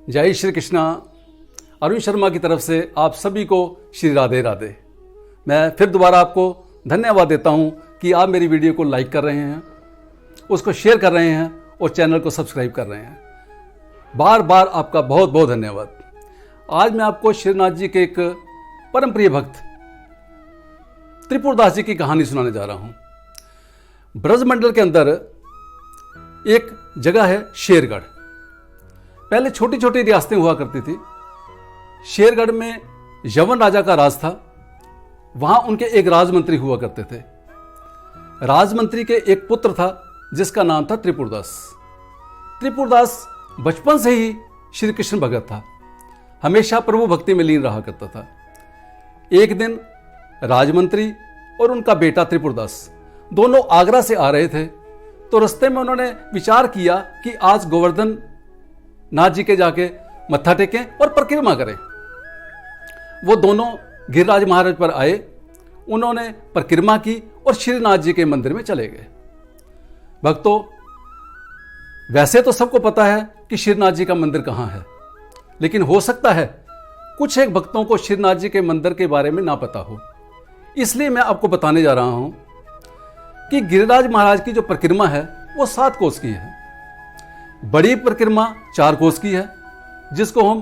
जय श्री कृष्णा। अरुण शर्मा की तरफ से आप सभी को श्री राधे राधे। मैं फिर दोबारा आपको धन्यवाद देता हूं कि आप मेरी वीडियो को लाइक कर रहे हैं, उसको शेयर कर रहे हैं और चैनल को सब्सक्राइब कर रहे हैं। बार बार आपका बहुत बहुत धन्यवाद। आज मैं आपको श्रीनाथ जी के एक परम प्रिय भक्त त्रिपुरदास जी की कहानी सुनाने जा रहा हूं। ब्रजमंडल के अंदर एक जगह है शेरगढ़। पहले छोटी छोटी रियासतें हुआ करती थी। शेरगढ़ में यवन राजा का राज था। वहां उनके एक राजमंत्री हुआ करते थे। राजमंत्री के एक पुत्र था जिसका नाम था त्रिपुरदास। त्रिपुरदास बचपन से ही श्री कृष्ण भगत था, हमेशा प्रभु भक्ति में लीन रहा करता था। एक दिन राजमंत्री और उनका बेटा त्रिपुरदास दोनों आगरा से आ रहे थे, तो रास्ते में उन्होंने विचार किया कि आज गोवर्धन नाथ जी के जाके मत्था टेकें और परिक्रमा करें। वो दोनों गिरिराज महाराज पर आए, उन्होंने परिक्रमा की और श्रीनाथ जी के मंदिर में चले गए। भक्तों, वैसे तो सबको पता है कि श्रीनाथ जी का मंदिर कहाँ है, लेकिन हो सकता है कुछ एक भक्तों को श्रीनाथ जी के मंदिर के बारे में ना पता हो। इसलिए मैं आपको बताने जा रहा हूं कि गिरिराज महाराज की जो परिक्रमा है वो 7 कोस की है। बड़ी परिक्रमा 4 कोस की है, जिसको हम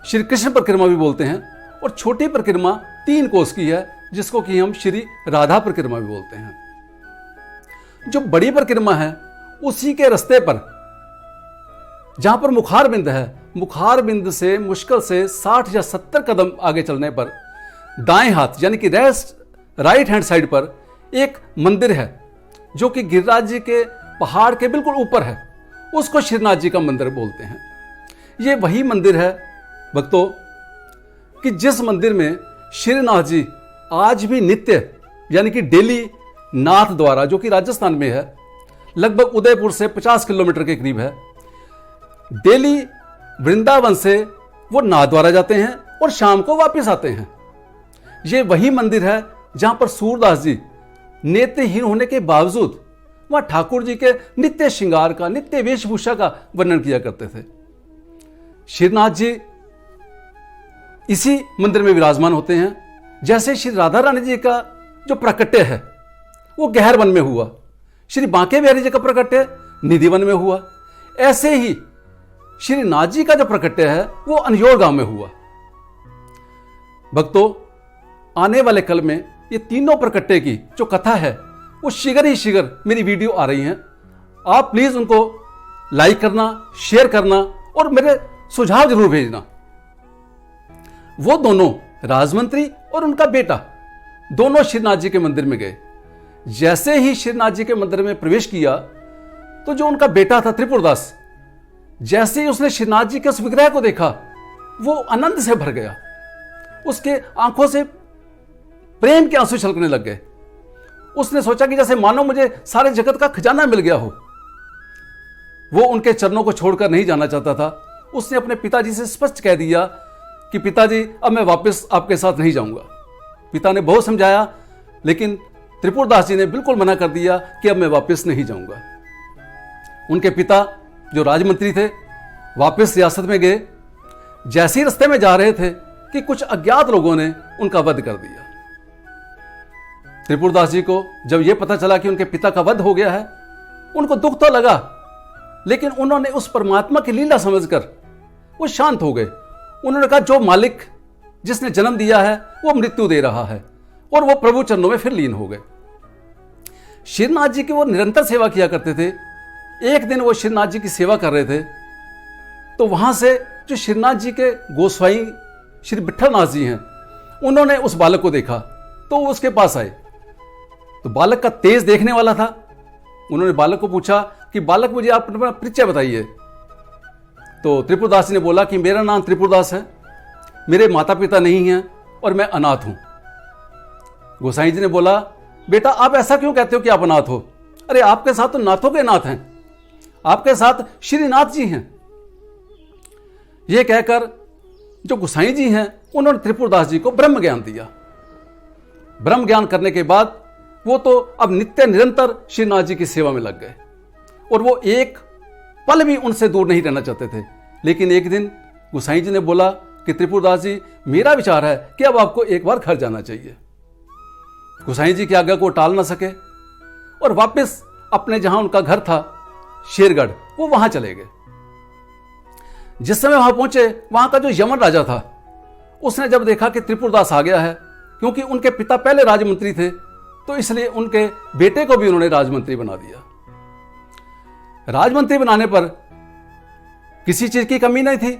श्री कृष्ण परिक्रमा भी बोलते हैं, और छोटी परिक्रमा 3 कोस की है, जिसको कि हम श्री राधा परिक्रमा भी बोलते हैं। जो बड़ी परिक्रमा है उसी के रास्ते पर जहां पर मुखार बिंद है, मुखार बिंद से मुश्किल से 60 या 70 कदम आगे चलने पर दाएं हाथ यानी कि राइट हैंड साइड पर एक मंदिर है जो कि गिरिराज जी के पहाड़ के बिल्कुल ऊपर है। उसको श्रीनाथ जी का मंदिर बोलते हैं। ये वही मंदिर है भक्तों कि जिस मंदिर में श्रीनाथ जी आज भी नित्य यानी कि डेली नाथ द्वारा, जो कि राजस्थान में है, लगभग उदयपुर से 50 किलोमीटर के करीब है, डेली वृंदावन से वो नाथ द्वारा जाते हैं और शाम को वापस आते हैं। ये वही मंदिर है जहां पर सूरदास जी नेत्रहीन होने के बावजूद वहां ठाकुर जी के नित्य श्रृंगार का, नित्य वेशभूषा का वर्णन किया करते थे। श्रीनाथ जी इसी मंदिर में विराजमान होते हैं। जैसे श्री राधा रानी जी का जो प्रकट्य है वो गहर वन में हुआ, श्री बांके बिहारी जी का प्रकट्य निधि वन में हुआ, ऐसे ही श्री नाथ जी का जो प्रकट्य है वो अनयोर गांव में हुआ। भक्तों, आने वाले कल में ये तीनों प्रकट्य की जो कथा है वो शीघ्र ही शीघ्र मेरी वीडियो आ रही हैं। आप प्लीज उनको लाइक करना, शेयर करना और मेरे सुझाव जरूर भेजना। वो दोनों राजमंत्री और उनका बेटा दोनों श्रीनाथ जी के मंदिर में गए। जैसे ही श्रीनाथ जी के मंदिर में प्रवेश किया तो जो उनका बेटा था त्रिपुरदास, जैसे ही उसने श्रीनाथ जी के उस विग्रह को देखा वो आनंद से भर गया। उसके आंखों से प्रेम के आंसू छलकने लग गए। उसने सोचा कि जैसे मानो मुझे सारे जगत का खजाना मिल गया हो। वो उनके चरणों को छोड़कर नहीं जाना चाहता था। उसने अपने पिताजी से स्पष्ट कह दिया कि पिताजी, अब मैं वापस आपके साथ नहीं जाऊंगा। पिता ने बहुत समझाया, लेकिन त्रिपुरदास जी ने बिल्कुल मना कर दिया कि अब मैं वापस नहीं जाऊंगा। उनके पिता जो राजमंत्री थे वापस रियासत में गए। जैसे ही रास्ते में जा रहे थे कि कुछ अज्ञात लोगों ने उनका वध कर दिया। त्रिपुरदास जी को जब यह पता चला कि उनके पिता का वध हो गया है, उनको दुख तो लगा, लेकिन उन्होंने उस परमात्मा की लीला समझकर वो शांत हो गए। उन्होंने कहा, जो मालिक जिसने जन्म दिया है वो मृत्यु दे रहा है, और वो प्रभु चरणों में फिर लीन हो गए। श्रीनाथ जी की वो निरंतर सेवा किया करते थे। एक दिन वो श्रीनाथ जी की सेवा कर रहे थे, तो वहां से जो श्रीनाथ जी के गोसाई श्री विठलनाथ जी हैं, उन्होंने उस बालक को देखा तो वो उसके पास आए। तो बालक का तेज देखने वाला था। उन्होंने बालक को पूछा कि बालक, मुझे आप अपना परिचय बताइए। तो त्रिपुरदास जी ने बोला कि मेरा नाम त्रिपुरदास है, मेरे माता पिता नहीं हैं और मैं अनाथ हूं। गोसाई जी ने बोला, बेटा आप ऐसा क्यों कहते हो कि आप अनाथ हो? अरे आपके साथ तो नाथों के नाथ हैं, आपके साथ श्रीनाथ जी हैं। यह कहकर जो गोसाई जी हैं उन्होंने त्रिपुरदास जी को ब्रह्म ज्ञान दिया। ब्रह्म ज्ञान करने के बाद वो तो अब नित्य निरंतर श्रीनाथ जी की सेवा में लग गए, और वो एक पल भी उनसे दूर नहीं रहना चाहते थे। लेकिन एक दिन गोसाई जी ने बोला कि त्रिपुरदास जी, मेरा विचार है कि अब आपको एक बार घर जाना चाहिए। गोसाई जी की आज्ञा को टाल ना सके और वापस अपने जहां उनका घर था शेरगढ़, वो वहां चले गए। जिस समय वहां पहुंचे, वहां का जो यमन राजा था, उसने जब देखा कि त्रिपुरदास आ गया है, क्योंकि उनके पिता पहले राजमंत्री थे, तो इसलिए उनके बेटे को भी उन्होंने राजमंत्री बना दिया। राजमंत्री बनाने पर किसी चीज की कमी नहीं थी,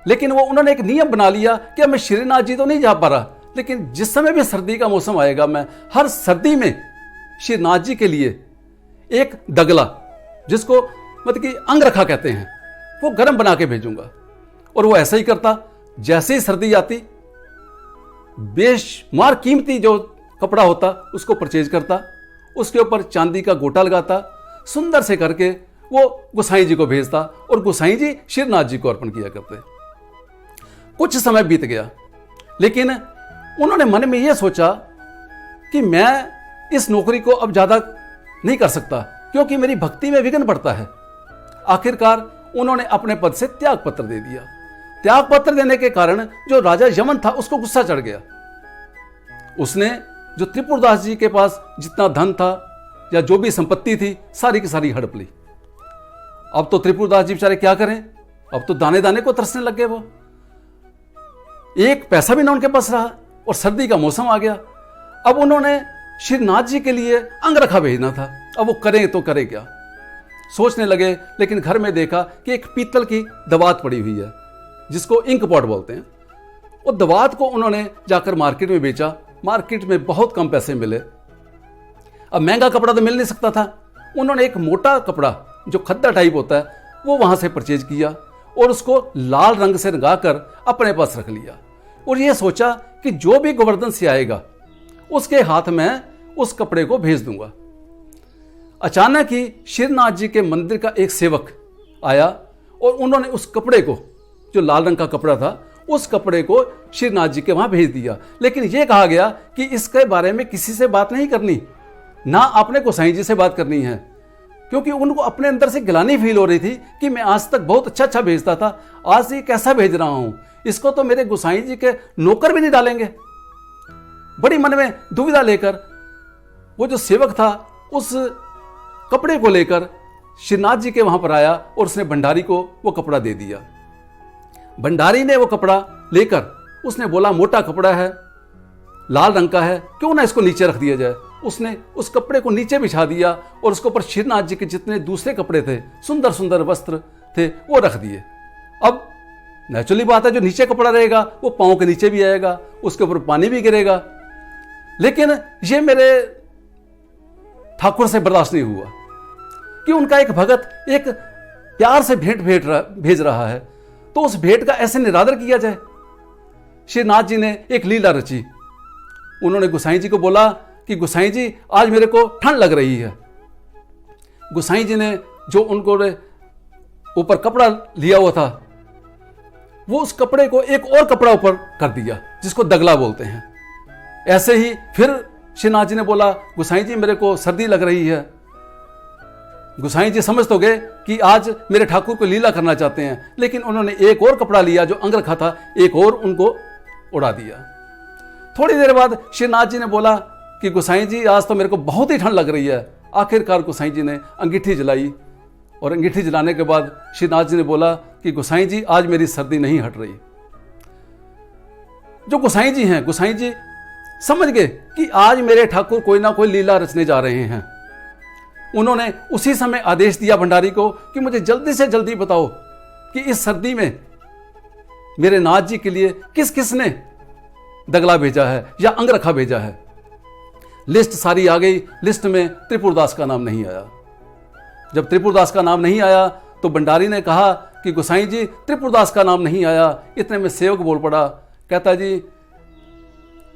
लेकिन वो उन्होंने एक नियम बना लिया कि मैं श्रीनाथ जी तो नहीं जा पा रहा, लेकिन जिस समय भी सर्दी का मौसम आएगा, मैं हर सर्दी में श्रीनाथ जी के लिए एक दगला, जिसको मतलब कि अंगरखा कहते हैं, वो गर्म बना के भेजूंगा। और वो ऐसा ही करता। जैसे ही सर्दी आती, बेशुमार कीमती जो कपड़ा होता उसको परचेज करता, उसके ऊपर चांदी का गोटा लगाता, सुंदर से करके वो गोसाई जी को भेजता और गोसाई जी श्रीनाथ जी को अर्पण किया करते। कुछ समय बीत गया, लेकिन उन्होंने मन में यह सोचा कि मैं इस नौकरी को अब ज्यादा नहीं कर सकता, क्योंकि मेरी भक्ति में विघ्न पड़ता है। आखिरकार उन्होंने अपने पद से त्याग पत्र दे दिया। त्याग पत्र देने के कारण जो राजा यमन था, उसको गुस्सा चढ़ गया। उसने जो त्रिपुरदास जी के पास जितना धन था या जो भी संपत्ति थी, सारी की सारी हड़प ली। अब तो त्रिपुरदास जी बेचारे क्या करें, अब तो दाने दाने को तरसने लग गए। वो एक पैसा भी ना उनके पास रहा और सर्दी का मौसम आ गया। अब उन्होंने श्रीनाथ जी के लिए अंगरखा भेजना था। अब वो करें तो करें क्या, सोचने लगे। लेकिन घर में देखा कि एक पीतल की दवात पड़ी हुई है, जिसको इंक पॉट बोलते हैं। वो दवात को उन्होंने जाकर मार्केट में बेचा। मार्केट में बहुत कम पैसे मिले। अब महंगा कपड़ा तो मिल नहीं सकता था। उन्होंने एक मोटा कपड़ा जो खद्दा टाइप होता है, वो वहां से परचेज किया और उसको लाल रंग से रंगाकर अपने पास रख लिया। और यह सोचा कि जो भी गोवर्धन से आएगा, उसके हाथ में उस कपड़े को भेज दूंगा। अचानक ही श्रीनाथ जी के मंदिर का एक सेवक आया और उन्होंने उस कपड़े को, जो लाल रंग का कपड़ा था, उस कपड़े को श्रीनाथ जी के वहां भेज दिया। लेकिन यह कहा गया कि इसके बारे में किसी से बात नहीं करनी, ना आपने गोसाई जी से बात करनी है, क्योंकि उनको अपने अंदर से गिलानी फील हो रही थी कि मैं आज तक बहुत अच्छा अच्छा भेजता था, आज ये कैसा भेज रहा हूं, इसको तो मेरे गोसाई जी के नौकर भी नहीं डालेंगे। बड़ी मन में दुविधा लेकर वो जो सेवक था, उस कपड़े को लेकर श्रीनाथ जी के वहां पर आया और उसने भंडारी को वो कपड़ा दे दिया। भंडारी ने वो कपड़ा लेकर उसने बोला, मोटा कपड़ा है, लाल रंग का है, क्यों ना इसको नीचे रख दिया जाए। उसने उस कपड़े को नीचे बिछा दिया और उसके ऊपर श्रीनाथ जी के जितने दूसरे कपड़े थे, सुंदर सुंदर वस्त्र थे, वो रख दिए। अब नेचुरली बात है, जो नीचे कपड़ा रहेगा वो पांव के नीचे भी आएगा, उसके ऊपर पानी भी गिरेगा। लेकिन ये मेरे ठाकुर से बर्दाश्त नहीं हुआ कि उनका एक भगत एक प्यार से भेंट भेज रहा है, तो उस भेंट का ऐसे निरादर किया जाए। श्रीनाथ जी ने एक लीला रची। उन्होंने गोसाई जी को बोला कि गोसाई जी, आज मेरे को ठंड लग रही है। गोसाई जी ने जो उनको ऊपर कपड़ा लिया हुआ था, वो उस कपड़े को एक और कपड़ा ऊपर कर दिया, जिसको दगला बोलते हैं। ऐसे ही फिर श्रीनाथ जी ने बोला, गोसाई जी मेरे को सर्दी लग रही है। गोसाई जी समझ तो गए कि आज मेरे ठाकुर को लीला करना चाहते हैं, लेकिन उन्होंने एक और कपड़ा लिया जो अंगरखा था, एक और उनको उड़ा दिया। थोड़ी देर बाद श्रीनाथ जी ने बोला कि गोसाई जी, आज तो मेरे को बहुत ही ठंड लग रही है। आखिरकार गोसाई जी ने अंगीठी जलाई और अंगीठी जलाने के बाद श्रीनाथ जी ने बोला कि गोसाई जी, आज मेरी सर्दी नहीं हट रही। जो गोसाई जी हैं, गोसाई जी समझ गए कि आज मेरे ठाकुर कोई ना कोई लीला रचने जा रहे हैं। उन्होंने उसी समय आदेश दिया भंडारी को कि मुझे जल्दी से जल्दी बताओ कि इस सर्दी में मेरे नाथ जी के लिए किस किस ने दगला भेजा है या अंगरखा भेजा है। लिस्ट सारी आ गई। लिस्ट में त्रिपुरदास का नाम नहीं आया। जब त्रिपुरदास का नाम नहीं आया तो भंडारी ने कहा कि गोसाई जी, त्रिपुरदास का नाम नहीं आया। इतने में सेवक बोल पड़ा, कहता जी,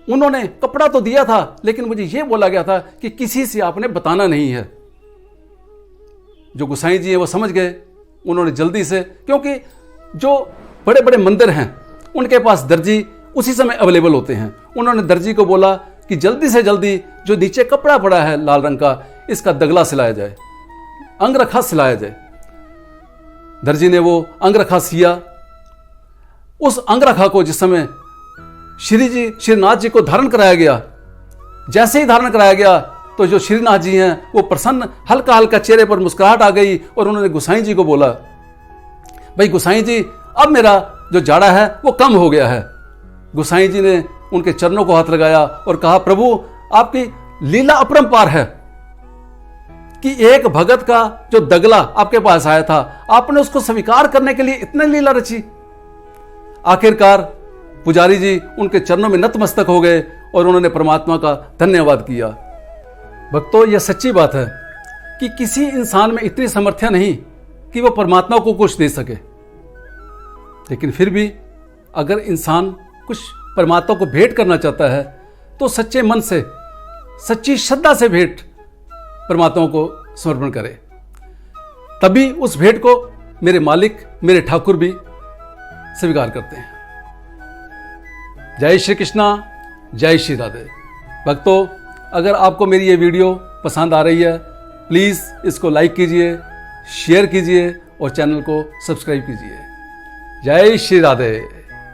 उन्होंने कपड़ा तो दिया था, लेकिन मुझे यह बोला गया था कि किसी से आपने बताना नहीं है। जो गोसाई जी हैं वो समझ गए। उन्होंने जल्दी से, क्योंकि जो बड़े बड़े मंदिर हैं उनके पास दर्जी उसी समय अवेलेबल होते हैं, उन्होंने दर्जी को बोला कि जल्दी से जल्दी जो नीचे कपड़ा पड़ा है लाल रंग का, इसका दगला सिलाया जाए, अंगरखा सिलाया जाए। दर्जी ने वो अंगरखा सिया उस अंगरखा को जिस समय श्रीनाथ जी को धारण कराया गया, जैसे ही धारण कराया गया तो जो श्रीनाथ जी हैं वो प्रसन्न, हल्का हल्का चेहरे पर मुस्कुराहट आ गई और उन्होंने गोसाई जी को बोला, भाई गोसाई जी अब मेरा जो जाड़ा है वो कम हो गया है। गोसाई जी ने उनके चरणों को हाथ लगाया और कहा, प्रभु आपकी लीला अपरंपार है कि एक भगत का जो दगला आपके पास आया था, आपने उसको स्वीकार करने के लिए इतने लीला रची। आखिरकार पुजारी जी उनके चरणों में नतमस्तक हो गए और उन्होंने परमात्मा का धन्यवाद किया। भक्तों, यह सच्ची बात है कि किसी इंसान में इतनी सामर्थ्य नहीं कि वो परमात्मा को कुछ दे सके, लेकिन फिर भी अगर इंसान कुछ परमात्मा को भेंट करना चाहता है तो सच्चे मन से, सच्ची श्रद्धा से भेंट परमात्मा को समर्पण करे, तभी उस भेंट को मेरे मालिक, मेरे ठाकुर भी स्वीकार करते हैं। जय श्री कृष्णा, जय श्री राधे। भक्तों, अगर आपको मेरी ये वीडियो पसंद आ रही है, प्लीज़ इसको लाइक कीजिए, शेयर कीजिए और चैनल को सब्सक्राइब कीजिए। जय श्री राधे।